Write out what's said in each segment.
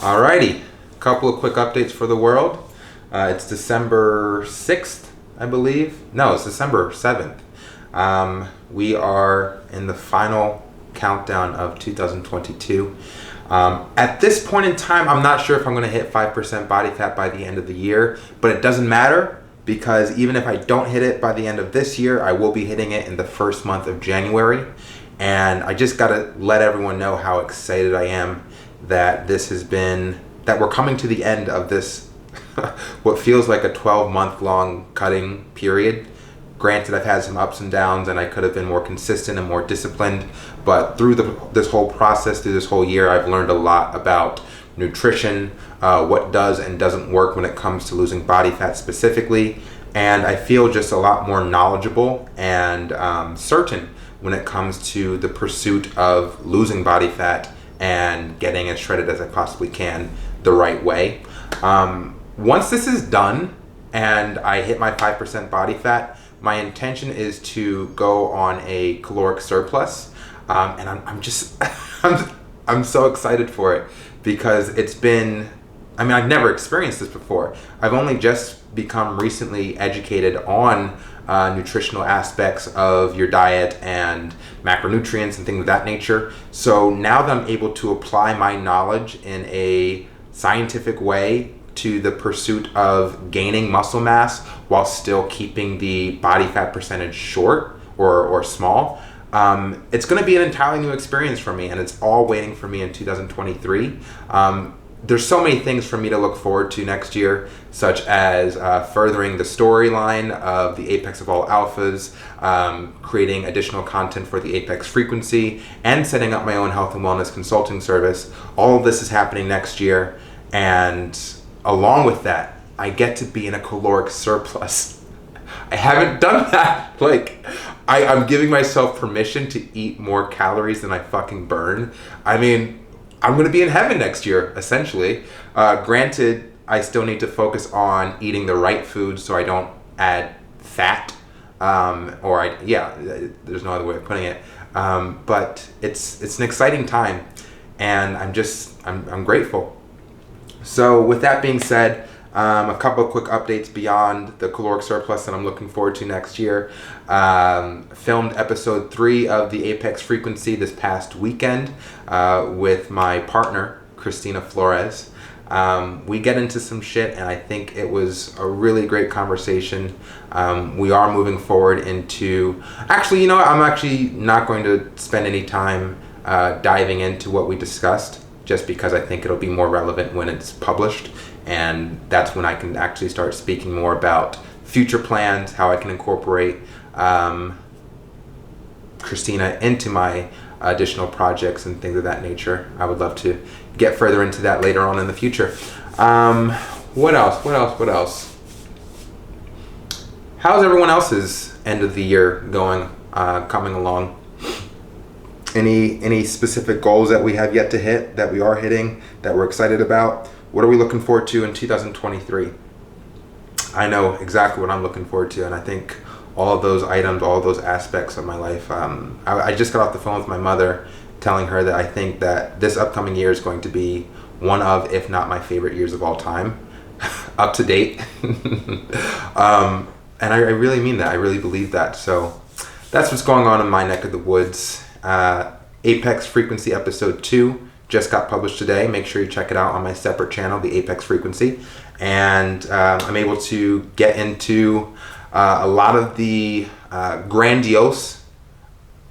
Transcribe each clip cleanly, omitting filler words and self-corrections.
Alrighty, a couple of quick updates for the world. It's December 6th, I believe. No, it's December 7th. We are in the final countdown of 2022. At this point in time, I'm not sure if I'm going to hit 5% body fat by the end of the year, but it doesn't matter because even if I don't hit it by the end of this year, I will be hitting it in the first month of January. And I just got to let everyone know how excited I am that that we're coming to the end of this, what feels like a 12-month long cutting period. Granted, I've had some ups and downs and I could have been more consistent and more disciplined, but through this whole process, through this whole year, I've learned a lot about nutrition, what does and doesn't work when it comes to losing body fat specifically, and I feel just a lot more knowledgeable and certain when it comes to the pursuit of losing body fat and getting as shredded as I possibly can the right way. Once this is done and I hit my 5% body fat, my intention is to go on a caloric surplus, and I'm just I'm so excited for it because I've never experienced this before. I've only just become recently educated on nutritional aspects of your diet and macronutrients and things of that nature. So now that I'm able to apply my knowledge in a scientific way to the pursuit of gaining muscle mass while still keeping the body fat percentage short or small, it's going to be an entirely new experience for me, and it's all waiting for me in 2023. There's so many things for me to look forward to next year, such as furthering the storyline of the Apex of All Alphas, creating additional content for the Apex frequency, and setting up my own health and wellness consulting service. All of this is happening next year, and along with that, I get to be in a caloric surplus. I haven't done that. I'm giving myself permission to eat more calories than I fucking burn. I'm going to be in heaven next year, essentially. Granted, I still need to focus on eating the right food so I don't add fat. There's no other way of putting it. But it's an exciting time, and I'm grateful. So with that being said, a couple of quick updates beyond the caloric surplus that I'm looking forward to next year. Filmed episode 3 of the Apex frequency this past weekend with my partner, Christina Flores. We get into some shit, and I think it was a really great conversation. We are moving forward into... Actually, I'm actually not going to spend any time diving into what we discussed, just because I think it'll be more relevant when it's published, and that's when I can actually start speaking more about future plans, how I can incorporate Christina into my additional projects and things of that nature. I would love to get further into that later on in the future. What else? How's everyone else's end of the year going, coming along? Any specific goals that we have yet to hit, that we are hitting, that we're excited about? What are we looking forward to in 2023? I know exactly what I'm looking forward to, and I think all of those items, all of those aspects of my life. I just got off the phone with my mother, telling her that I think that this upcoming year is going to be one of, if not my favorite years of all time, up to date. And I really mean that. I really believe that. So that's what's going on in my neck of the woods. Apex Frequency Episode 2 just got published today. Make sure you check it out on my separate channel, the Apex Frequency. And I'm able to get into a lot of the grandiose...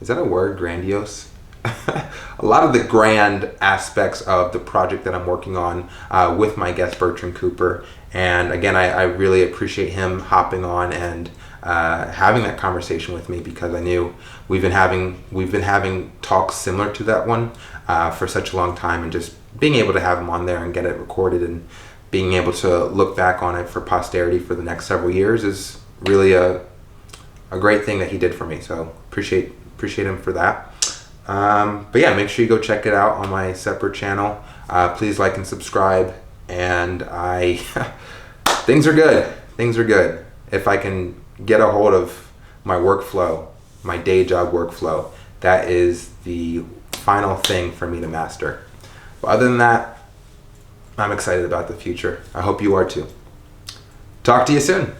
Is that a word, grandiose? A lot of the grand aspects of the project that I'm working on with my guest Bertrand Cooper. And again, I really appreciate him hopping on and having that conversation with me, because I knew we've been having talks similar to that one for such a long time, and just being able to have him on there and get it recorded and being able to look back on it for posterity for the next several years is really a great thing that he did for me. So appreciate him for that. But yeah, make sure you go check it out on my separate channel. Please like and subscribe. And things are good. If I can get a hold of my workflow, my day job workflow, that is the final thing for me to master. But other than that, I'm excited about the future. I hope you are too. Talk to you soon.